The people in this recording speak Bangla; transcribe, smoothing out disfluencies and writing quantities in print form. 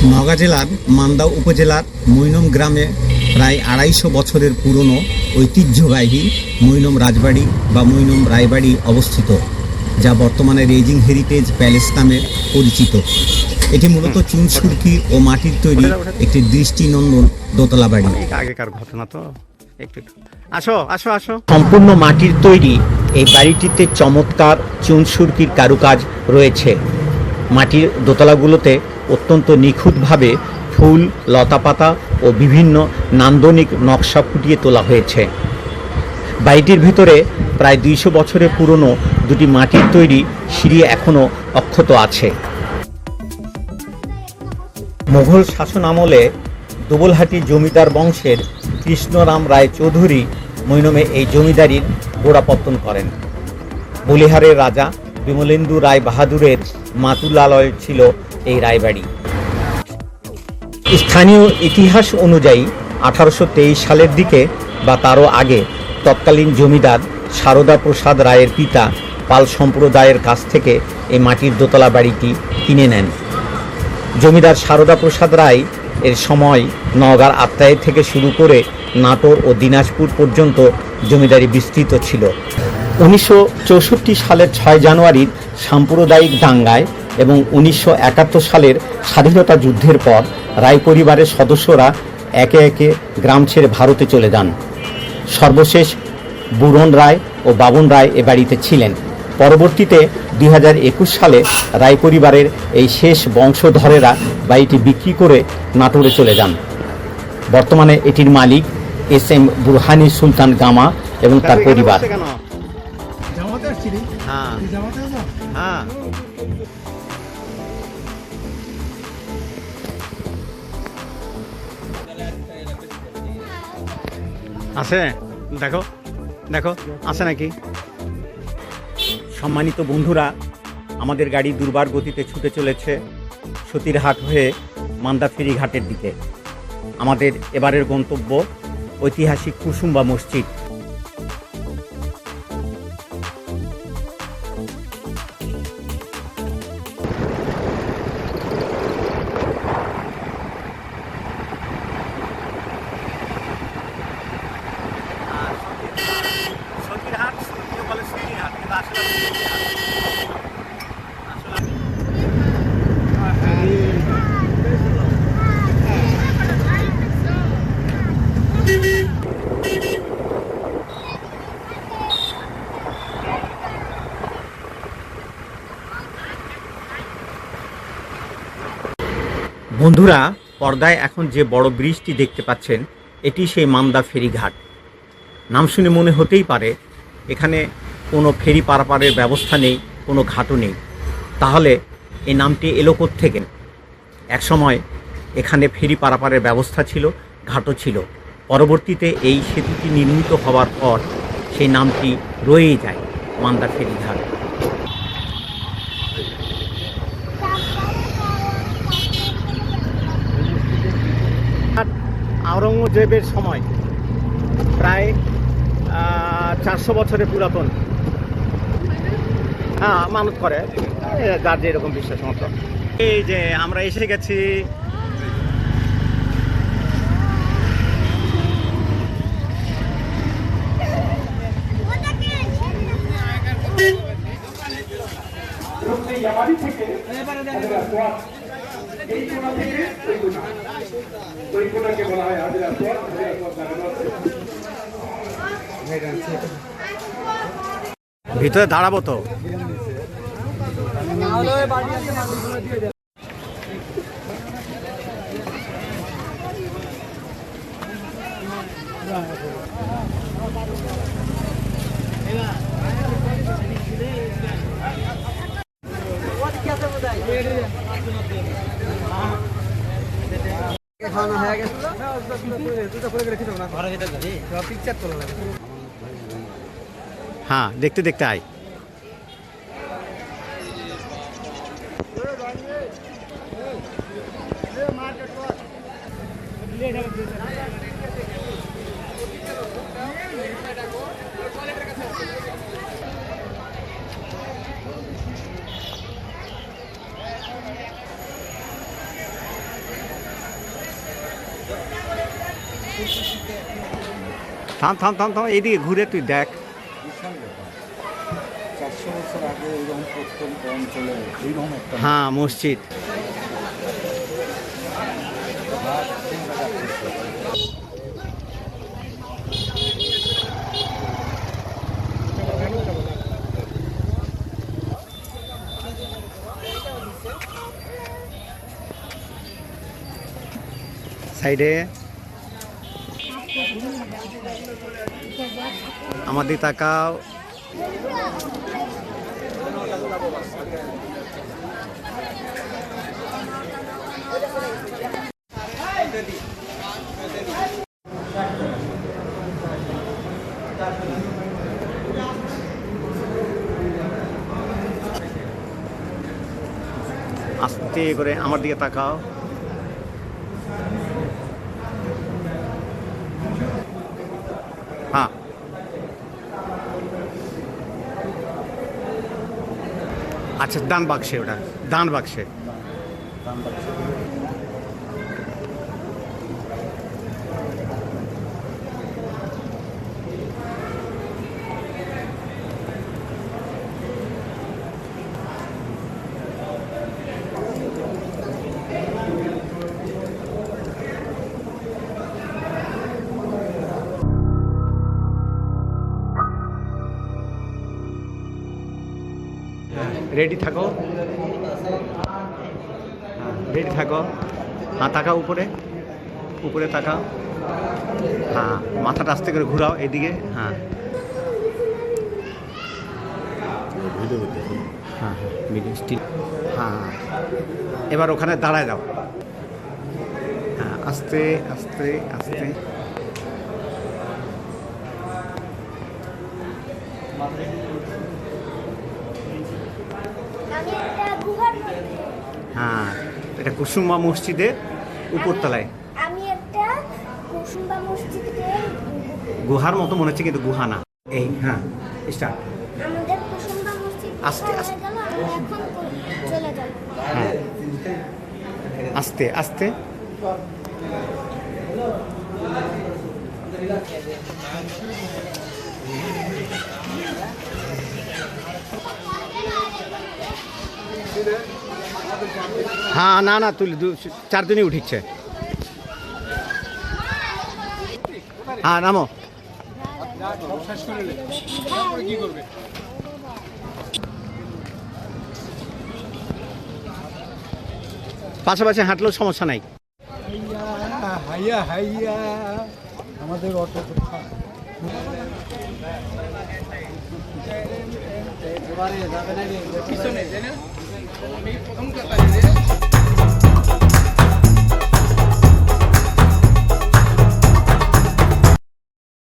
নওগাঁ জেলার মান্দা উপজেলার মৈনম গ্রামে প্রায় ২৫০ বছরের পুরনো ঐতিহ্যবাহী মৈনম রাজবাড়ি বা মৈনম রায়বাড়ি অবস্থিত, যা বর্তমানে রেজিং হেরিটেজ প্যালেস নামে পরিচিত। এটি মূলত চুন সুরকি ও মাটির তৈরি একটি দৃষ্টিনন্দন দোতলা বাড়ি। আগেকার ঘটনা তো একটু আসো আসো আসো। সম্পূর্ণ মাটির তৈরি এই বাড়িটিতে চমৎকার চুন সুরকির কারুকাজ রয়েছে। মাটির দোতলাগুলোতে অত্যন্ত নিখুঁতভাবে ফুল, লতাপাতা ও বিভিন্ন নান্দনিক নকশা ফুটিয়ে তোলা হয়েছে। বাড়িটির ভিতরে প্রায় ২০০ বছরের পুরনো দুটি মাটির তৈরি সিঁড়ি এখনও অক্ষত আছে। মুঘল শাসন আমলে দুবলহাটি জমিদার বংশের কৃষ্ণরাম রায় চৌধুরী মৈনমে এই জমিদারির গোড়াপত্তন করেন। বলিহারের রাজা বিমলেন্দু রায় বাহাদুরের মাতুলালয় ছিল এই রায়বাড়ি। স্থানীয় ইতিহাস অনুযায়ী ১৮২৩ সালের দিকে বা তারও আগে তৎকালীন জমিদার সারদা প্রসাদ রায়ের পিতা পাল সম্প্রদায়ের কাছ থেকে এই মাটির দোতলা বাড়িটি কিনে নেন। জমিদার সারদা প্রসাদ রায় এর সময় নওগাঁর আত্রাই থেকে শুরু করে নাটোর ও দিনাজপুর পর্যন্ত জমিদারি বিস্তৃত ছিল। ১৯৬৪ সালের ৬ জানুয়ারির সাম্প্রদায়িক দাঙ্গায় এবং ১৯৭১ সালের স্বাধীনতা যুদ্ধের পর রায় পরিবারের সদস্যরা একে একে গ্রাম ছেড়ে ভারতে চলে যান। সর্বশেষ বুরন রায় ও বাবন রায় এ বাড়িতে ছিলেন। পরবর্তীতে ২০২১ সালে রায় পরিবারের এই শেষ বংশধরেরা বাড়িটি বিক্রি করে নাটোরে চলে যান। বর্তমানে এটির মালিক SM বুরহানি সুলতান গামা এবং তার পরিবার। আছে দেখো দেখো আছে নাকি। সম্মানিত বন্ধুরা, আমাদের গাড়ি দুর্বার গতিতে ছুটে চলেছে সতীরহাট হয়ে মান্দা ফেরিঘাটের দিকে। আমাদের এবারের গন্তব্য ঐতিহাসিক কুসুম্বা মসজিদ। বন্ধুরা, পর্দায় এখন যে বড় ব্রিজটি দেখতে পাচ্ছেন, এটি সেই মান্দা ফেরিঘাট। নাম শুনে মনে হতেই পারে এখানে কোনো ফেরি পারাপারের ব্যবস্থা নেই, কোনো ঘাটও নেই। তাহলে এই নামটি এলো কোত্থেকে? একসময় এখানে ফেরি পারাপারের ব্যবস্থা ছিল, ঘাটও ছিল। পরবর্তীতে এই সেতুটি নির্মিত হওয়ার পর সেই নামটি রয়েই যায়, মান্দা ফেরিঘাট। আওরঙ্গজেবের সময় প্রায় ৪০০ বছরের পুরাতন। হ্যাঁ, মানত করে যার যে এরকম বিশ্বাস মতো। এই যে আমরা এসে গেছি ভিতরে দাঁড়াবো তো। হ্যাঁ, দেখতে দেখতে আয়। থাম থাম থাম থাম, এইদিকে ঘুরে তুই দেখ। বিশাল ব্যাপার। 400 বছর আগে এইরকম প্রত্যন্ত অঞ্চলে এইরকম একটা হ্যাঁ, মসজিদ। সাইডে আমাদের তাকাও। আস্তে করে আমার দিকে তাকাও। হ্যাঁ, আচ্ছা, ডান বাক্সে, ওটা ডান বাক্সে। রেডি থাকো, রেডি থাকো। হ্যাঁ, তাকাও উপরে, উপরে তাকাও। হ্যাঁ, মাথাটা আস্তে করে ঘুরাও এদিকে। হ্যাঁ হ্যাঁ, মিডিয়াম স্টিল। হ্যাঁ, এবার ওখানে দাঁড়ায় দাও। হ্যাঁ, আস্তে আস্তে আস্তে। হ্যাঁ, এটা কুসুমা মসজিদের উপরতলায়। আমি একটা কুসুমবা মসজিদের গুহার মতো মনে হচ্ছে, কিন্তু গুহা না। এই হ্যাঁ, স্টার্ট। আমাদের কুসুমবা মসজিদ আস্তে, আস্তে। গেল, আমরা এখন চলে যাব। হ্যাঁ, আস্তে আস্তে। হ্যাঁ, না না, তুই 4 দিনই উঠিচ্ছে। হ্যাঁ, নামো। পাশাপাশি হাঁটলেও সমস্যা নাই। হাইয়া হাইয়া আমাদের অটো এবারে যাবে না পিছনে